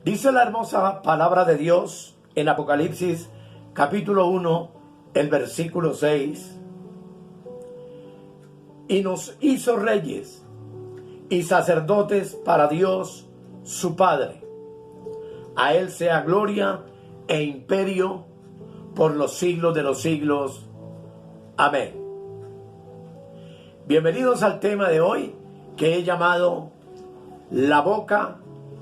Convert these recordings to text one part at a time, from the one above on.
Dice la hermosa palabra de Dios en Apocalipsis capítulo 1, el versículo 6. Y nos hizo reyes y sacerdotes para Dios su Padre. A Él sea gloria e imperio por los siglos de los siglos. Amén. Bienvenidos al tema de hoy, que he llamado la boca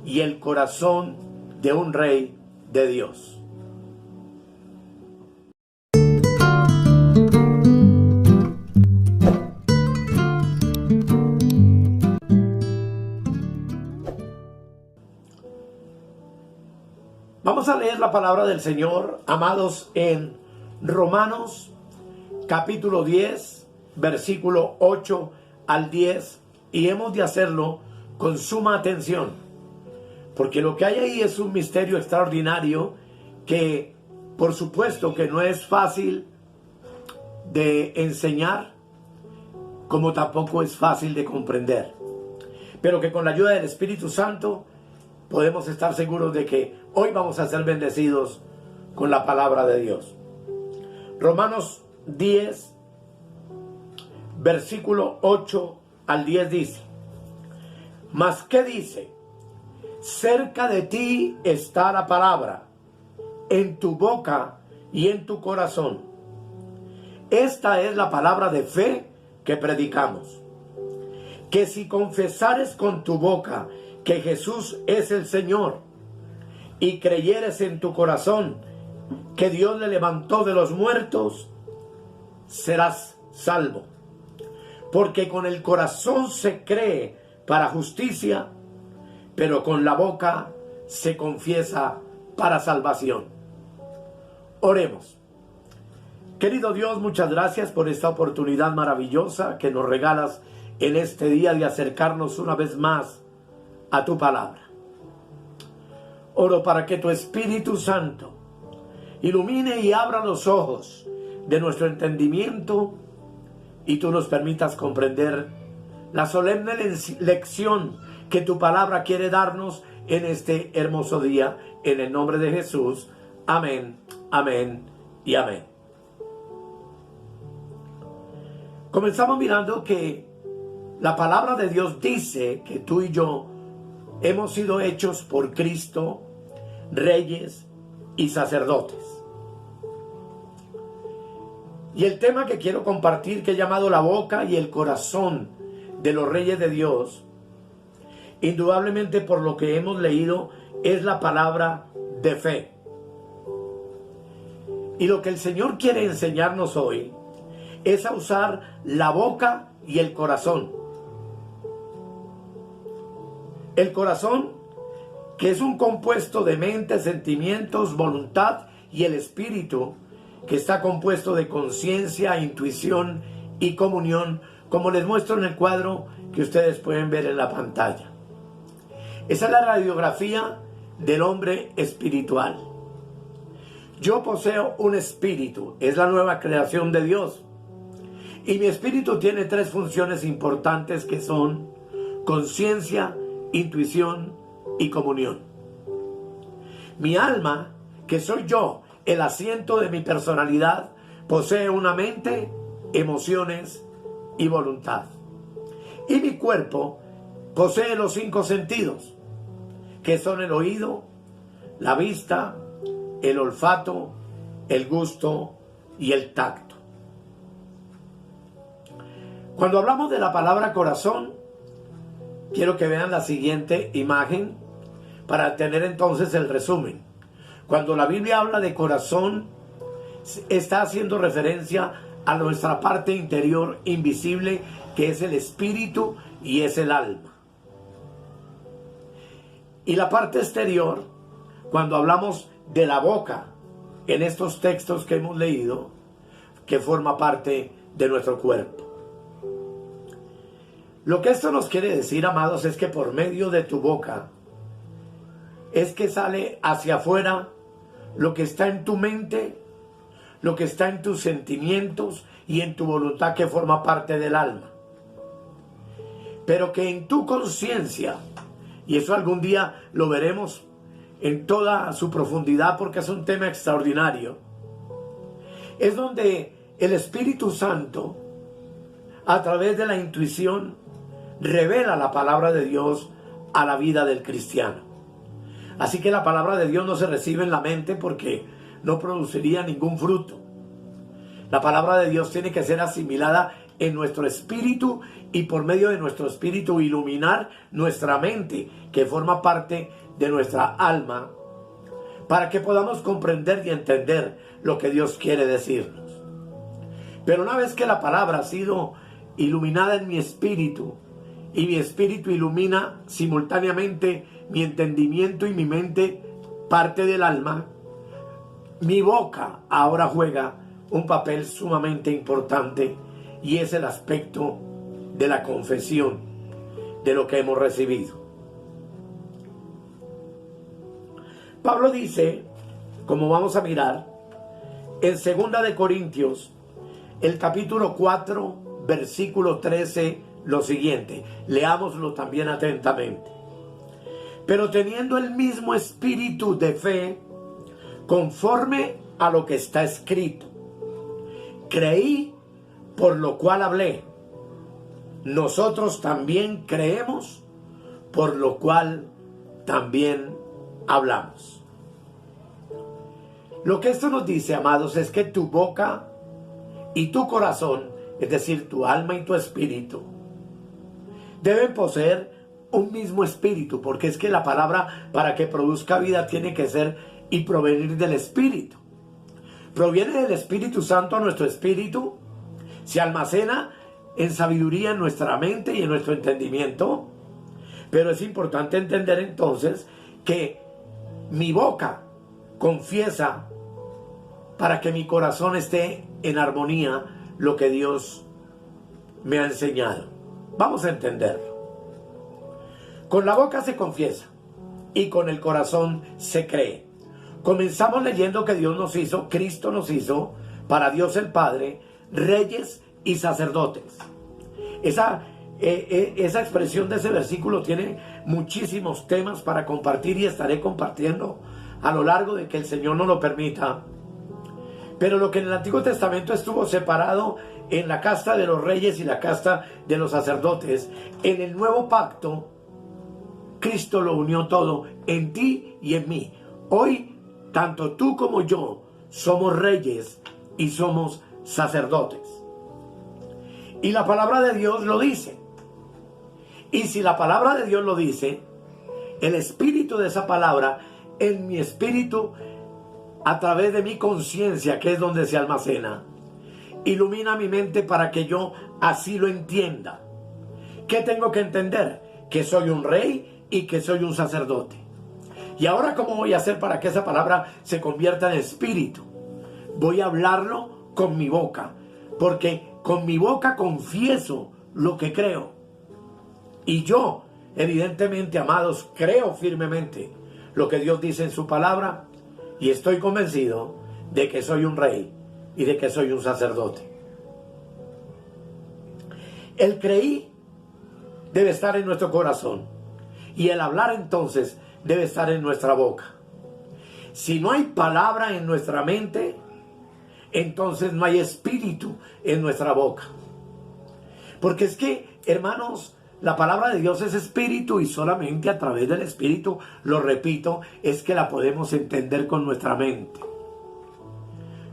y el corazón de un rey de Dios. Vamos a leer la palabra del Señor, amados, en Romanos capítulo 10, versículo 8 al 10, y hemos de hacerlo con suma atención, porque lo que hay ahí es un misterio extraordinario que, por supuesto, que no es fácil de enseñar, como tampoco es fácil de comprender, pero que con la ayuda del Espíritu Santo podemos estar seguros de que hoy vamos a ser bendecidos con la palabra de Dios. Romanos 10, versículo 8 al 10 dice: ¿Mas qué dice? Cerca de ti está la palabra, en tu boca y en tu corazón. Esta es la palabra de fe que predicamos. Que si confesares con tu boca que Jesús es el Señor, y creyeres en tu corazón que Dios le levantó de los muertos, serás salvo. Porque con el corazón se cree para justicia, pero con la boca se confiesa para salvación. Oremos. Querido Dios, muchas gracias por esta oportunidad maravillosa que nos regalas en este día de acercarnos una vez más a tu palabra. Oro para que tu Espíritu Santo ilumine y abra los ojos de nuestro entendimiento y tú nos permitas comprender la solemne lección que tu palabra quiere darnos en este hermoso día. En el nombre de Jesús. Amén, amén y amén. Comenzamos mirando que la palabra de Dios dice que tú y yo hemos sido hechos por Cristo reyes y sacerdotes. Y el tema que quiero compartir, que he llamado la boca y el corazón de los reyes de Dios, indudablemente por lo que hemos leído, es la palabra de fe. Y lo que el Señor quiere enseñarnos hoy es a usar la boca y el corazón. El corazón, que es un compuesto de mente, sentimientos, voluntad, y el espíritu, que está compuesto de conciencia, intuición y comunión, como les muestro en el cuadro que ustedes pueden ver en la pantalla. Esa es la radiografía del hombre espiritual. Yo poseo un espíritu, es la nueva creación de Dios. Y mi espíritu tiene tres funciones importantes que son conciencia, intuición y comunión. Mi alma, que soy yo, el asiento de mi personalidad, posee una mente, emociones y voluntad. Y mi cuerpo posee los 5 sentidos, que son el oído, la vista, el olfato, el gusto y el tacto. Cuando hablamos de la palabra corazón, quiero que vean la siguiente imagen para tener entonces el resumen. Cuando la Biblia habla de corazón, está haciendo referencia a nuestra parte interior invisible, que es el espíritu y es el alma. Y la parte exterior, cuando hablamos de la boca, en estos textos que hemos leído, que forma parte de nuestro cuerpo. Lo que esto nos quiere decir, amados, es que por medio de tu boca es que sale hacia afuera lo que está en tu mente, lo que está en tus sentimientos y en tu voluntad, que forma parte del alma. Pero que en tu conciencia, y eso algún día lo veremos en toda su profundidad, porque es un tema extraordinario, es donde el Espíritu Santo, a través de la intuición, revela la palabra de Dios a la vida del cristiano. Así que la palabra de Dios no se recibe en la mente porque no produciría ningún fruto. La palabra de Dios tiene que ser asimilada en nuestro espíritu y por medio de nuestro espíritu iluminar nuestra mente, que forma parte de nuestra alma, para que podamos comprender y entender lo que Dios quiere decirnos. Pero una vez que la palabra ha sido iluminada en mi espíritu, y mi espíritu ilumina simultáneamente mi entendimiento y mi mente, parte del alma, mi boca ahora juega un papel sumamente importante, y es el aspecto de la confesión de lo que hemos recibido. Pablo dice, como vamos a mirar, en 2 de Corintios, el capítulo 4, versículo 13, lo siguiente. Leámoslo también atentamente. Pero teniendo el mismo espíritu de fe, conforme a lo que está escrito, creí, por lo cual hablé. Nosotros también creemos, por lo cual también hablamos. Lo que esto nos dice, amados, es que tu boca y tu corazón, es decir, tu alma y tu espíritu, deben poseer un mismo espíritu, porque es que la palabra, para que produzca vida, tiene que ser y provenir del espíritu. Proviene del Espíritu Santo a nuestro espíritu, se almacena en sabiduría en nuestra mente y en nuestro entendimiento. Pero es importante entender entonces que mi boca confiesa para que mi corazón esté en armonía lo que Dios me ha enseñado. Vamos a entenderlo. Con la boca se confiesa y con el corazón se cree. Comenzamos leyendo que Dios nos hizo, Cristo nos hizo, para Dios el Padre, reyes y sacerdotes. Esa expresión de ese versículo tiene muchísimos temas para compartir y estaré compartiendo a lo largo de que el Señor nos lo permita. Pero lo que en el Antiguo Testamento estuvo separado en la casta de los reyes y la casta de los sacerdotes, en el nuevo pacto, Cristo lo unió todo en ti y en mí. Hoy, tanto tú como yo somos reyes y somos sacerdotes. Y la palabra de Dios lo dice. Y si la palabra de Dios lo dice, el espíritu de esa palabra en mi espíritu, a través de mi conciencia, que es donde se almacena, ilumina mi mente para que yo así lo entienda. ¿Qué tengo que entender? Que soy un rey y que soy un sacerdote. Y ahora, ¿cómo voy a hacer para que esa palabra se convierta en espíritu? Voy a hablarlo con mi boca, porque con mi boca confieso lo que creo. Y yo, evidentemente, amados, creo firmemente lo que Dios dice en su palabra, y estoy convencido de que soy un rey y de que soy un sacerdote. El creí debe estar en nuestro corazón, y el hablar entonces debe estar en nuestra boca. Si no hay palabra en nuestra mente, entonces no hay espíritu en nuestra boca. Porque es que, hermanos, la palabra de Dios es espíritu, y solamente a través del espíritu, lo repito, es que la podemos entender con nuestra mente.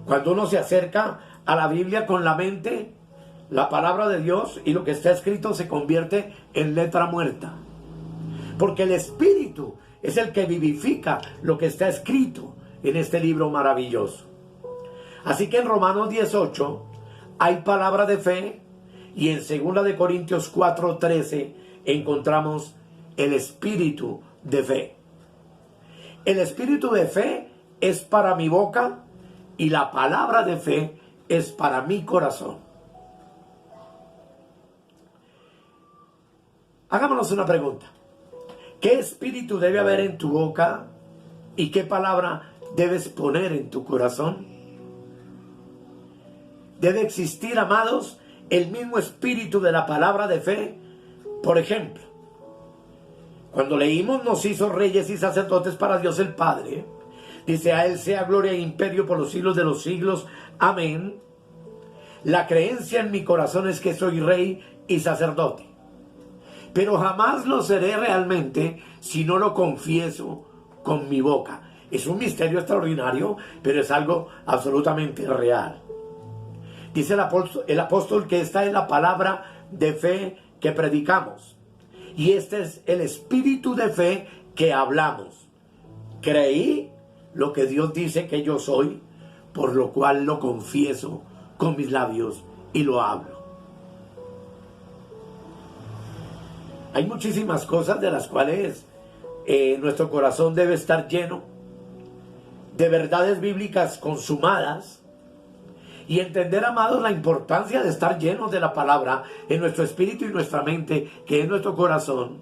Cuando uno se acerca a la Biblia con la mente, la palabra de Dios y lo que está escrito se convierte en letra muerta. Porque el espíritu es el que vivifica lo que está escrito en este libro maravilloso. Así que en Romanos 18 hay palabra de fe, y en 2 de Corintios 4:13 encontramos el espíritu de fe. El espíritu de fe es para mi boca, y la palabra de fe es para mi corazón. Hagámonos una pregunta. ¿Qué espíritu debe haber en tu boca y qué palabra debes poner en tu corazón? Debe existir, amados, el mismo espíritu de la palabra de fe. Por ejemplo, Cuando leímos nos hizo reyes y sacerdotes para Dios el Padre. Dice, a Él sea gloria e imperio por los siglos de los siglos. Amén. La creencia en mi corazón es que soy rey y sacerdote. Pero jamás lo seré realmente si no lo confieso con mi boca. Es un misterio extraordinario, pero es algo absolutamente real. Dice el apóstol que esta es la palabra de fe que predicamos. Y este es el espíritu de fe que hablamos. Creí lo que Dios dice que yo soy, por lo cual lo confieso con mis labios y lo hablo. Hay muchísimas cosas de las cuales nuestro corazón debe estar lleno de verdades bíblicas consumadas y entender, amados, la importancia de estar llenos de la palabra en nuestro espíritu y nuestra mente, que es nuestro corazón,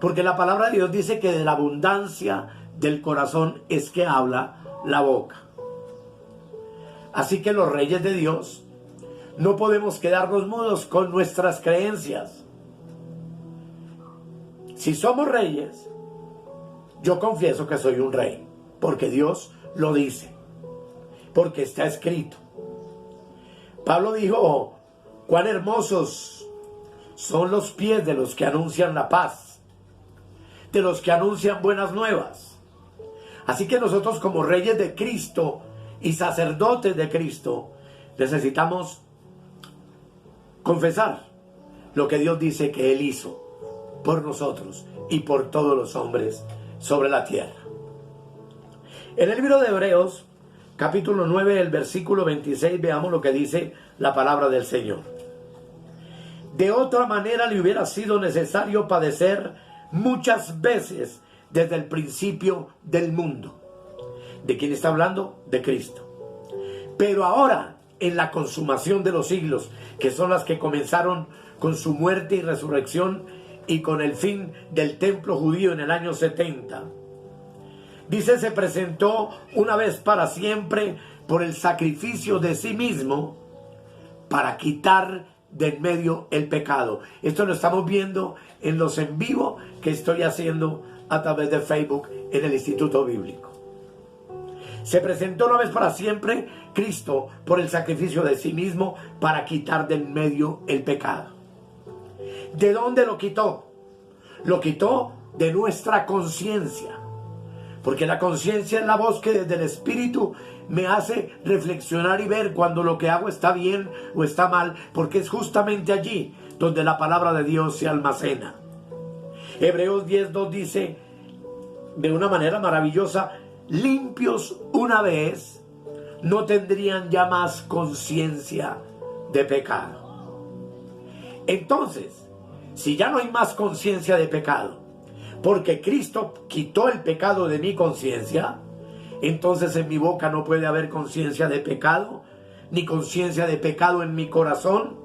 porque la palabra de Dios dice que de la abundancia del corazón es que habla la boca. Así que los reyes de Dios no podemos quedarnos mudos con nuestras creencias. Si somos reyes, yo confieso que soy un rey, porque Dios lo dice, porque está escrito. Pablo dijo, cuán hermosos son los pies de los que anuncian la paz, de los que anuncian buenas nuevas. Así que nosotros, como reyes de Cristo y sacerdotes de Cristo, necesitamos confesar lo que Dios dice que Él hizo por nosotros y por todos los hombres sobre la tierra. En el libro de Hebreos, capítulo 9, el versículo 26, veamos lo que dice la palabra del Señor. De otra manera le hubiera sido necesario padecer muchas veces desde el principio del mundo. ¿De quién está hablando? De Cristo. Pero ahora, en la consumación de los siglos, que son las que comenzaron con su muerte y resurrección y con el fin del templo judío en el año 70, dice, se presentó una vez para siempre por el sacrificio de sí mismo para quitar de en medio el pecado. Esto lo estamos viendo en los en vivo que estoy haciendo a través de Facebook en el Instituto Bíblico. Se presentó una vez para siempre Cristo por el sacrificio de sí mismo para quitar de en medio el pecado. ¿De dónde lo quitó? Lo quitó de nuestra conciencia. Porque la conciencia es la voz que desde el Espíritu me hace reflexionar y ver cuando lo que hago está bien o está mal, porque es justamente allí donde la palabra de Dios se almacena. Hebreos 10:2 dice de una manera maravillosa, limpios una vez, no tendrían ya más conciencia de pecado. Entonces, si ya no hay más conciencia de pecado, porque Cristo quitó el pecado de mi conciencia, entonces en mi boca no puede haber conciencia de pecado, ni conciencia de pecado en mi corazón,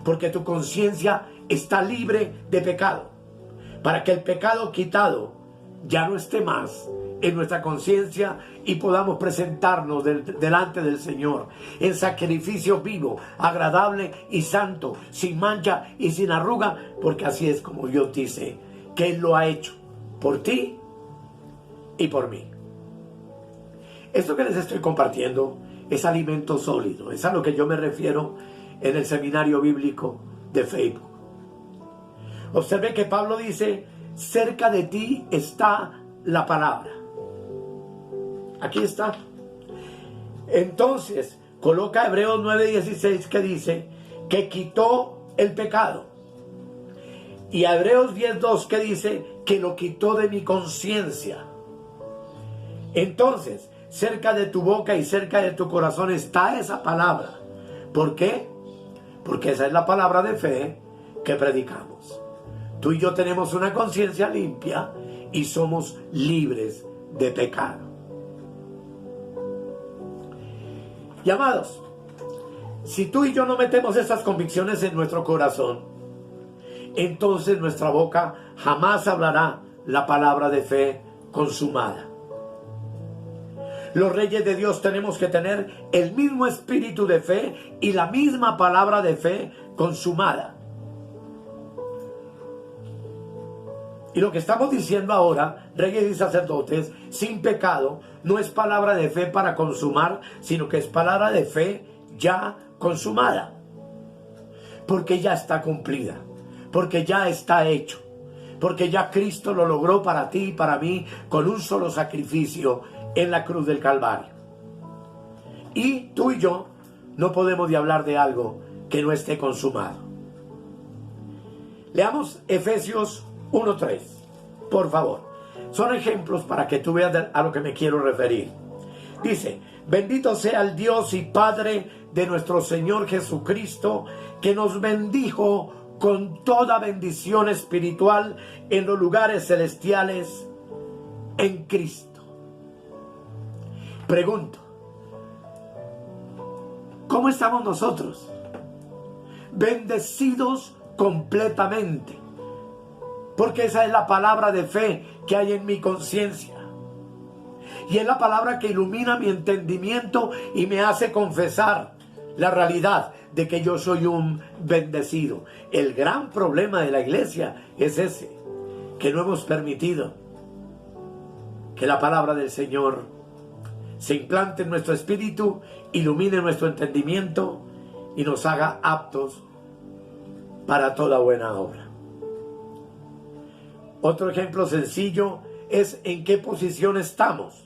porque tu conciencia está libre de pecado. Para que el pecado quitado ya no esté más en nuestra conciencia y podamos presentarnos delante del Señor en sacrificio vivo, agradable y santo, sin mancha y sin arruga, porque así es como Dios dice que Él lo ha hecho por ti y por mí. Esto que les estoy compartiendo es alimento sólido, es a lo que yo me refiero en el seminario bíblico de Facebook. Observe que Pablo dice, cerca de ti está la palabra. Aquí está. Entonces, coloca Hebreos 9:16 que dice que quitó el pecado. Y a Hebreos 10:2 que dice que lo quitó de mi conciencia. Entonces, cerca de tu boca y cerca de tu corazón está esa palabra. ¿Por qué? Porque esa es la palabra de fe que predicamos. Tú y yo tenemos una conciencia limpia y somos libres de pecado. Y amados, si tú y yo no metemos esas convicciones en nuestro corazón, entonces nuestra boca jamás hablará la palabra de fe consumada. Los reyes de Dios tenemos que tener el mismo espíritu de fe y la misma palabra de fe consumada. Y lo que estamos diciendo ahora, reyes y sacerdotes, sin pecado, no es palabra de fe para consumar, sino que es palabra de fe ya consumada. Porque ya está cumplida, porque ya está hecho, porque ya Cristo lo logró para ti y para mí con un solo sacrificio en la cruz del Calvario. Y tú y yo no podemos hablar de algo que no esté consumado. Leamos Efesios 1:3, por favor. Son ejemplos para que tú veas a lo que me quiero referir. Dice: bendito sea el Dios y Padre de nuestro Señor Jesucristo, que nos bendijo con toda bendición espiritual en los lugares celestiales en Cristo. Pregunto, ¿cómo estamos nosotros? Bendecidos completamente, porque esa es la palabra de fe que hay en mi conciencia, y es la palabra que ilumina mi entendimiento y me hace confesar la realidad de que yo soy un bendecido. El gran problema de la iglesia es ese, que no hemos permitido que la palabra del Señor se implante en nuestro espíritu, ilumine nuestro entendimiento y nos haga aptos para toda buena obra. Otro ejemplo sencillo es en qué posición estamos.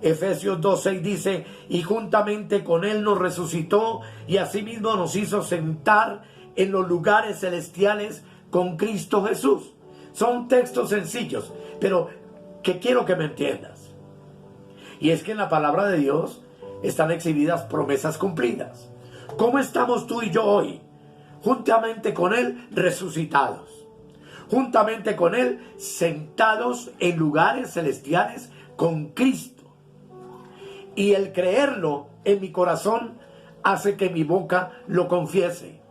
Efesios 2:6 dice: y juntamente con Él nos resucitó y asimismo nos hizo sentar en los lugares celestiales con Cristo Jesús. Son textos sencillos, pero que quiero que me entiendas. Y es que en la palabra de Dios están exhibidas promesas cumplidas. ¿Cómo estamos tú y yo hoy? Juntamente con Él resucitados, juntamente con Él sentados en lugares celestiales con Cristo. Y el creerlo en mi corazón hace que mi boca lo confiese.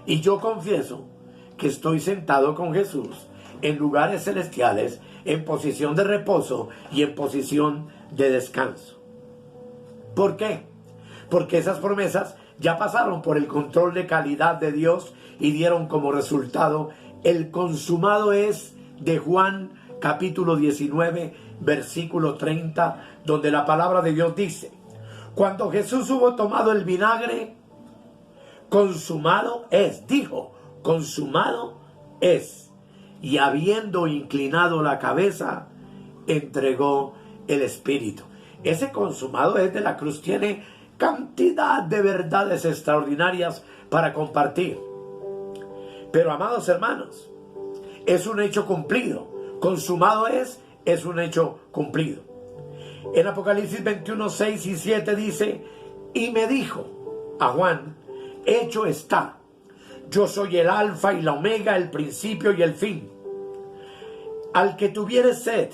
Y yo confieso que estoy sentado con Jesús en lugares celestiales, en posición de reposo y en posición de descanso. ¿Por qué? Porque esas promesas ya pasaron por el control de calidad de Dios y dieron como resultado el consumado es de Juan capítulo 19, versículo 30, donde la palabra de Dios dice: cuando Jesús hubo tomado el vinagre, consumado es, dijo, consumado es, y habiendo inclinado la cabeza, entregó el Espíritu. Ese consumado es de la cruz tiene cantidad de verdades extraordinarias para compartir. Pero, amados hermanos, es un hecho cumplido. Consumado es un hecho cumplido. En Apocalipsis 21, 6 y 7 dice: y me dijo a Juan: hecho está, yo soy el alfa y la omega, el principio y el fin. Al que tuviere sed,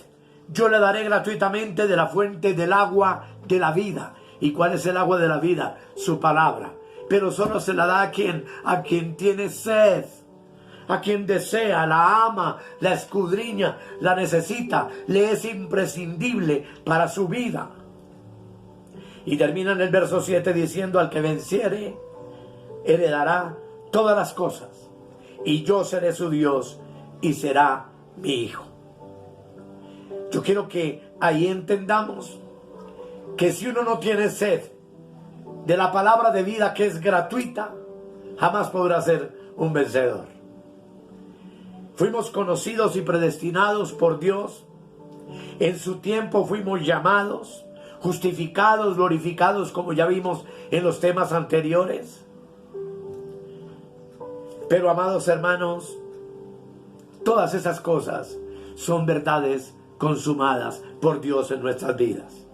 yo le daré gratuitamente de la fuente del agua de la vida. ¿Y cuál es el agua de la vida? Su palabra. Pero solo se la da a quien tiene sed, a quien desea, la ama, la escudriña, la necesita, le es imprescindible para su vida. Y termina en el verso 7 diciendo: al que venciere, heredará todas las cosas, y yo seré su Dios y será mi hijo. Yo quiero que ahí entendamos que si uno no tiene sed de la palabra de vida que es gratuita, jamás podrá ser un vencedor. Fuimos conocidos y predestinados por Dios. En su tiempo fuimos llamados, justificados, glorificados, como ya vimos en los temas anteriores. Pero, amados hermanos, todas esas cosas son verdades consumadas por Dios en nuestras vidas.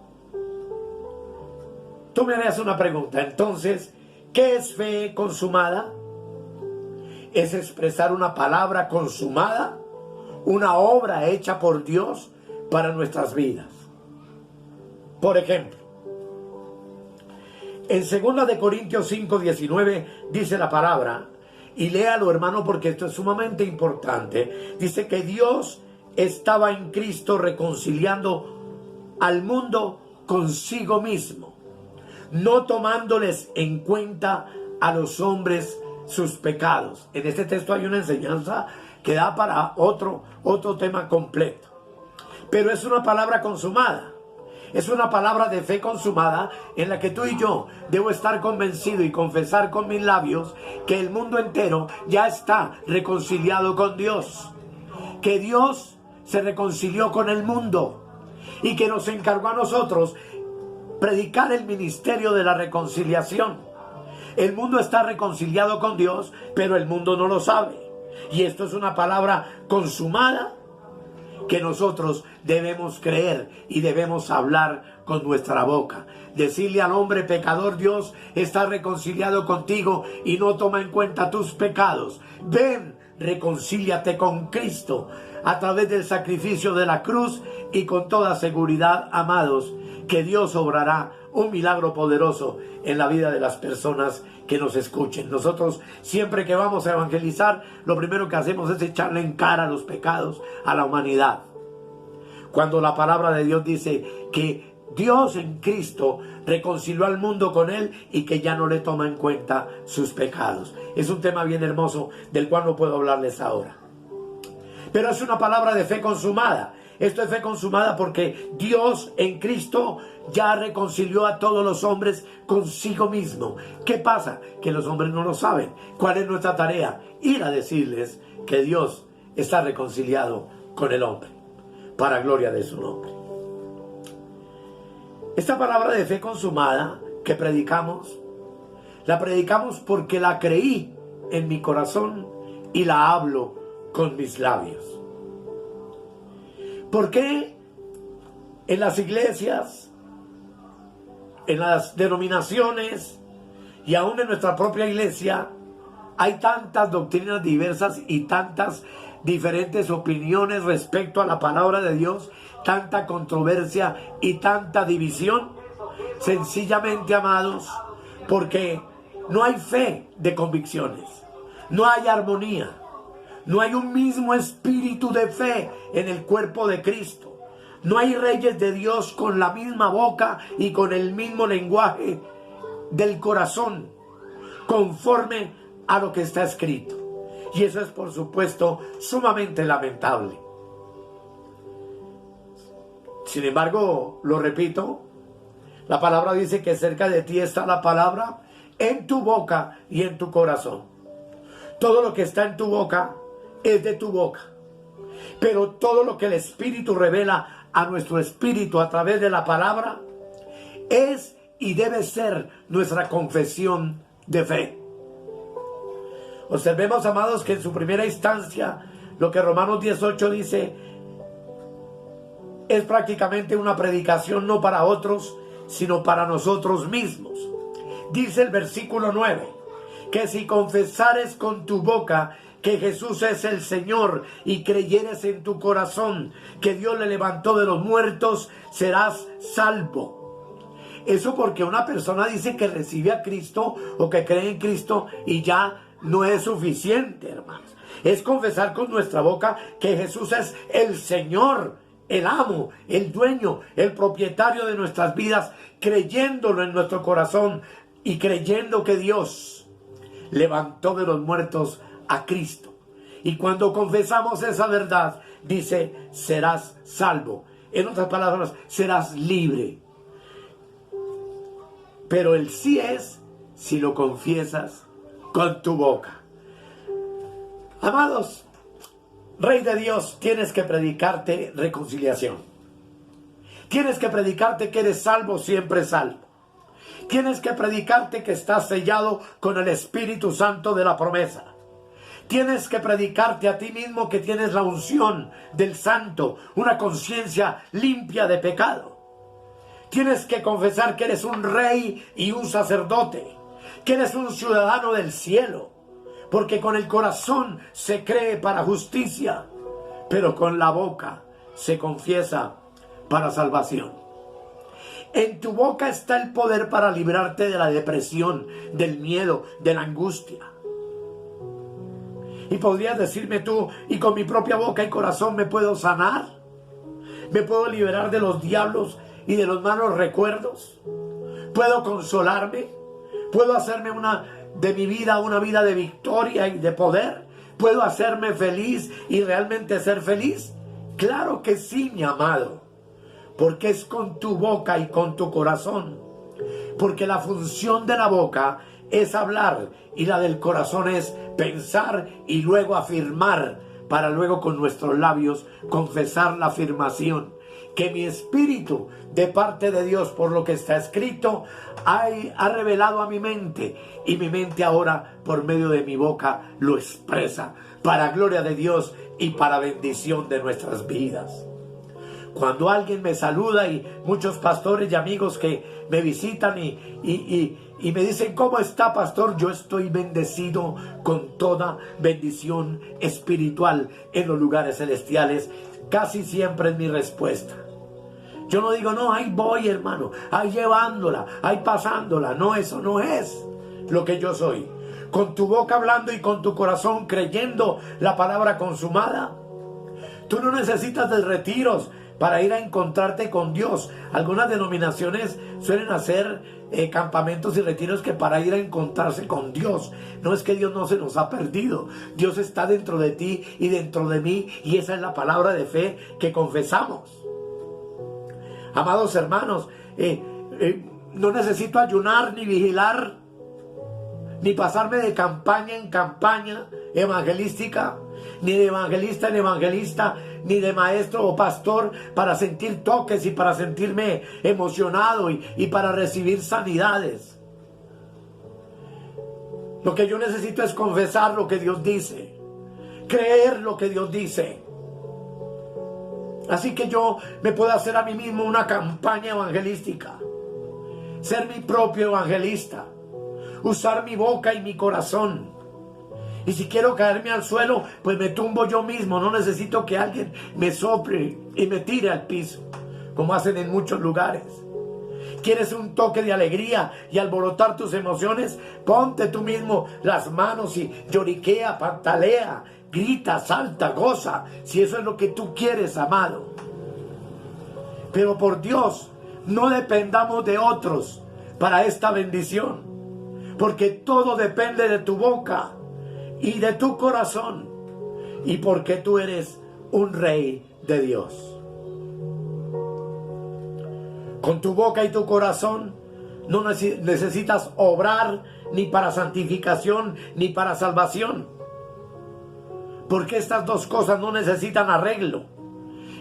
Tú me harías una pregunta. Entonces, ¿qué es fe consumada? Es expresar una palabra consumada, una obra hecha por Dios para nuestras vidas. Por ejemplo, en 2 de Corintios 5, 19 dice la palabra, y léalo, hermano, porque esto es sumamente importante. Dice que Dios estaba en Cristo reconciliando al mundo consigo mismo, no tomándoles en cuenta a los hombres sus pecados. En este texto hay una enseñanza que da para otro tema completo. Pero es una palabra consumada. Es una palabra de fe consumada en la que tú y yo debo estar convencido y confesar con mis labios que el mundo entero ya está reconciliado con Dios. Que Dios se reconcilió con el mundo y que nos encargó a nosotros predicar el ministerio de la reconciliación. El mundo está reconciliado con Dios, pero el mundo no lo sabe. Y esto es una palabra consumada que nosotros debemos creer y debemos hablar con nuestra boca. Decirle al hombre pecador: Dios está reconciliado contigo y no toma en cuenta tus pecados. Ven, reconcíliate con Cristo a través del sacrificio de la cruz, y con toda seguridad, amados, que Dios obrará un milagro poderoso en la vida de las personas que nos escuchen. Nosotros, siempre que vamos a evangelizar, lo primero que hacemos es echarle en cara los pecados a la humanidad. Cuando la palabra de Dios dice que Dios en Cristo reconcilió al mundo con Él y que ya no le toma en cuenta sus pecados. Es un tema bien hermoso del cual no puedo hablarles ahora. Pero es una palabra de fe consumada. Esto es fe consumada porque Dios en Cristo ya reconcilió a todos los hombres consigo mismo. ¿Qué pasa? Que los hombres no lo saben. ¿Cuál es nuestra tarea? Ir a decirles que Dios está reconciliado con el hombre, para gloria de su nombre. Esta palabra de fe consumada que predicamos, la predicamos porque la creí en mi corazón y la hablo con mis labios. ¿Por qué en las iglesias, en las denominaciones y aún en nuestra propia iglesia hay tantas doctrinas diversas y tantas diferentes opiniones respecto a la palabra de Dios, tanta controversia y tanta división? Sencillamente, amados, porque no hay fe de convicciones, no hay armonía, no hay un mismo espíritu de fe en el cuerpo de Cristo. No hay reyes de Dios con la misma boca y con el mismo lenguaje del corazón, conforme a lo que está escrito. Y eso es, por supuesto, sumamente lamentable. Sin embargo, lo repito, la palabra dice que cerca de ti está la palabra, en tu boca y en tu corazón. Todo lo que está en tu boca es de tu boca, pero todo lo que el Espíritu revela a nuestro espíritu a través de la palabra es y debe ser nuestra confesión de fe. Observemos, amados, que en su primera instancia lo que Romanos 18 dice es prácticamente una predicación no para otros, sino para nosotros mismos. Dice el versículo 9, que si confesares con tu boca que Jesús es el Señor y creyeres en tu corazón que Dios le levantó de los muertos, serás salvo. Eso porque una persona dice que recibe a Cristo o que cree en Cristo y ya no es suficiente, hermanos. Es confesar con nuestra boca que Jesús es el Señor, el amo, el dueño, el propietario de nuestras vidas, creyéndolo en nuestro corazón y creyendo que Dios levantó de los muertos a Cristo. Y cuando confesamos esa verdad, dice, serás salvo. En otras palabras, serás libre. Pero el sí es si lo confiesas con tu boca. Amados, Rey de Dios, tienes que predicarte reconciliación. Tienes que predicarte que eres salvo, siempre salvo. Tienes que predicarte que estás sellado con el Espíritu Santo de la promesa. Tienes que predicarte a ti mismo que tienes la unción del Santo, una conciencia limpia de pecado. Tienes que confesar que eres un rey y un sacerdote, que eres un ciudadano del cielo, porque con el corazón se cree para justicia, pero con la boca se confiesa para salvación. En tu boca está el poder para librarte de la depresión, del miedo, de la angustia. Y podrías decirme tú, y con mi propia boca y corazón me puedo sanar, me puedo liberar de los diablos y de los malos recuerdos, puedo consolarme, puedo hacerme de mi vida una vida de victoria y de poder, ¿Puedo hacerme feliz y realmente ser feliz? Claro que sí, mi amado, porque es con tu boca y con tu corazón. Porque la función de la boca es hablar y la del corazón es pensar y luego afirmar, para luego con nuestros labios confesar la afirmación. Que mi espíritu de parte de Dios, por lo que está escrito, ha revelado a mi mente, y mi mente ahora por medio de mi boca lo expresa, para gloria de Dios y para bendición de nuestras vidas. Cuando alguien me saluda, y muchos pastores y amigos que me visitan y me dicen: ¿cómo está, pastor? Yo estoy bendecido con toda bendición espiritual en los lugares celestiales. Casi siempre es mi respuesta. Yo no digo: no, ahí voy, hermano, ahí llevándola, ahí pasándola. No, eso no es lo que yo soy. Con tu boca hablando y con tu corazón creyendo la palabra consumada. Tú no necesitas de retiros para ir a encontrarte con Dios. Algunas denominaciones suelen hacer campamentos y retiros que para ir a encontrarse con Dios. No es que Dios no se nos ha perdido. Dios está dentro de ti y dentro de mí, y esa es la palabra de fe que confesamos. Amados hermanos, no necesito ayunar ni vigilar, ni pasarme de campaña en campaña evangelística, ni de evangelista en evangelista, ni de maestro o pastor para sentir toques y para sentirme emocionado y para recibir sanidades. Lo que yo necesito es confesar lo que Dios dice, creer lo que Dios dice. Así que yo me puedo hacer a mí mismo una campaña evangelística, ser mi propio evangelista, usar mi boca y mi corazón. Y si quiero caerme al suelo, pues me tumbo yo mismo. No necesito que alguien me sople y me tire al piso, como hacen en muchos lugares. ¿Quieres un toque de alegría y alborotar tus emociones? Ponte tú mismo las manos y lloriquea, pantalea, grita, salta, goza, si eso es lo que tú quieres, amado. Pero por Dios, no dependamos de otros para esta bendición, porque todo depende de tu boca y de tu corazón, y porque tú eres un rey de Dios. Con tu boca y tu corazón no necesitas obrar ni para santificación ni para salvación, porque estas dos cosas no necesitan arreglo.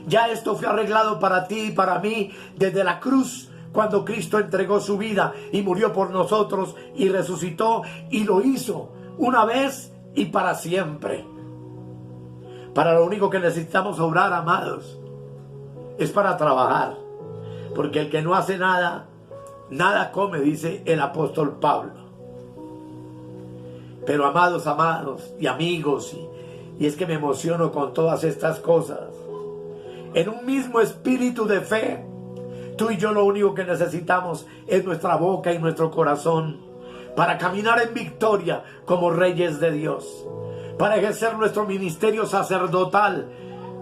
Ya esto fue arreglado para ti y para mí desde la cruz, cuando Cristo entregó su vida y murió por nosotros y resucitó, y lo hizo una vez y para siempre. Para lo único que necesitamos obrar, amados, es para trabajar, porque el que no hace nada, nada come, dice el apóstol Pablo. Pero amados y amigos, y es que me emociono con todas estas cosas, en un mismo espíritu de fe, tú y yo lo único que necesitamos es nuestra boca y nuestro corazón para caminar en victoria como reyes de Dios, para ejercer nuestro ministerio sacerdotal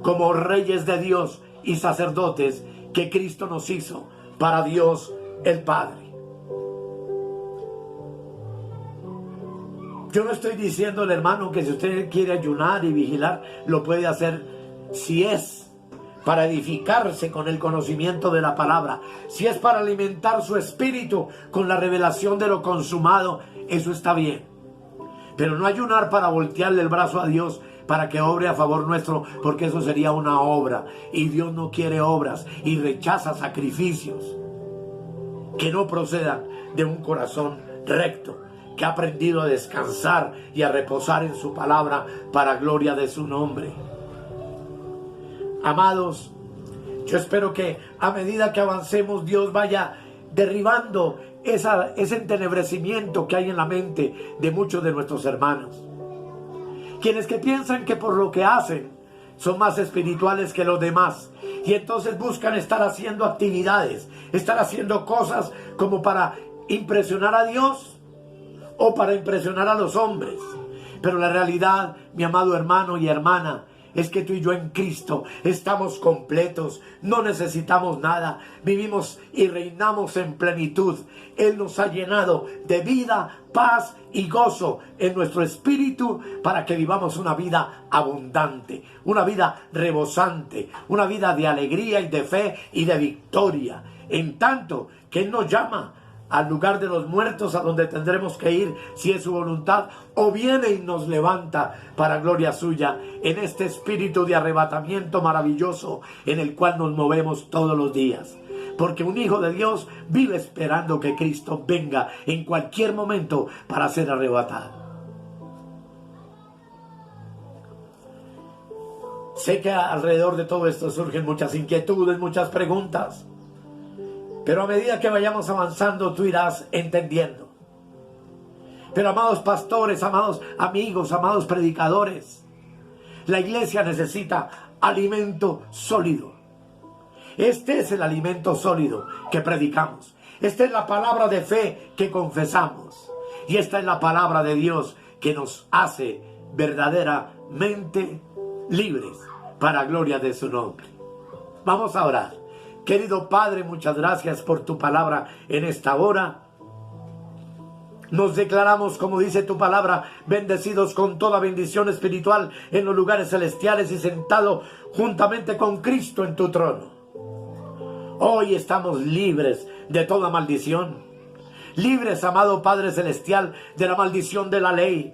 como reyes de Dios y sacerdotes que Cristo nos hizo para Dios el Padre. Yo no estoy diciéndole, hermano, que si usted quiere ayunar y vigilar, lo puede hacer si es para edificarse con el conocimiento de la palabra, si es para alimentar su espíritu con la revelación de lo consumado, eso está bien. Pero no ayunar para voltearle el brazo a Dios para que obre a favor nuestro, porque eso sería una obra, y Dios no quiere obras y rechaza sacrificios que no procedan de un corazón recto, que ha aprendido a descansar y a reposar en su palabra para gloria de su nombre. Amados, yo espero que a medida que avancemos, Dios vaya derribando ese entenebrecimiento que hay en la mente de muchos de nuestros hermanos, quienes que piensan que por lo que hacen son más espirituales que los demás, y entonces buscan estar haciendo actividades, estar haciendo cosas como para impresionar a Dios o para impresionar a los hombres. Pero la realidad, mi amado hermano y hermana, es que tú y yo en Cristo estamos completos, no necesitamos nada, vivimos y reinamos en plenitud. Él nos ha llenado de vida, paz y gozo en nuestro espíritu para que vivamos una vida abundante, una vida rebosante, una vida de alegría y de fe y de victoria. En tanto que Él nos llama al lugar de los muertos, a donde tendremos que ir si es su voluntad, o viene y nos levanta para gloria suya en este espíritu de arrebatamiento maravilloso en el cual nos movemos todos los días. Porque un hijo de Dios vive esperando que Cristo venga en cualquier momento para ser arrebatado. Sé que alrededor de todo esto surgen muchas inquietudes, muchas preguntas. Pero a medida que vayamos avanzando, tú irás entendiendo. Pero amados pastores, amados amigos, amados predicadores, la iglesia necesita alimento sólido. Este es el alimento sólido que predicamos. Esta es la palabra de fe que confesamos. Y esta es la palabra de Dios que nos hace verdaderamente libres para gloria de su nombre. Vamos a orar. Querido Padre, muchas gracias por tu palabra en esta hora. Nos declaramos, como dice tu palabra, bendecidos con toda bendición espiritual en los lugares celestiales y sentados juntamente con Cristo en tu trono. Hoy estamos libres de toda maldición. Libres, amado Padre Celestial, de la maldición de la ley.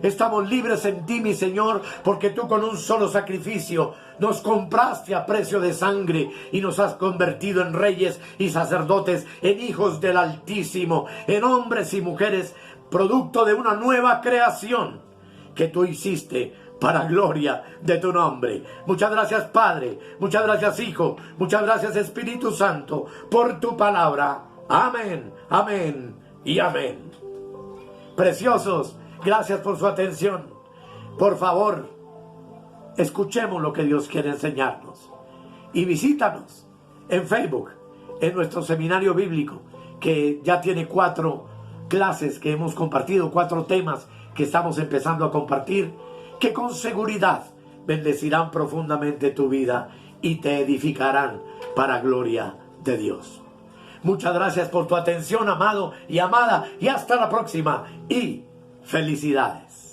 Estamos libres en ti, mi Señor, porque tú con un solo sacrificio nos compraste a precio de sangre y nos has convertido en reyes y sacerdotes, en hijos del Altísimo, en hombres y mujeres, producto de una nueva creación que tú hiciste para gloria de tu nombre. Muchas gracias, Padre, muchas gracias, Hijo, muchas gracias, Espíritu Santo, por tu palabra. Amén, amén y amén. Preciosos, gracias por su atención. Por favor, escuchemos lo que Dios quiere enseñarnos. Y visítanos en Facebook, en nuestro seminario bíblico, que ya tiene 4 clases que hemos compartido, 4 temas que estamos empezando a compartir, que con seguridad bendecirán profundamente tu vida y te edificarán para gloria de Dios. Muchas gracias por tu atención, amado y amada, y hasta la próxima. Y felicidades.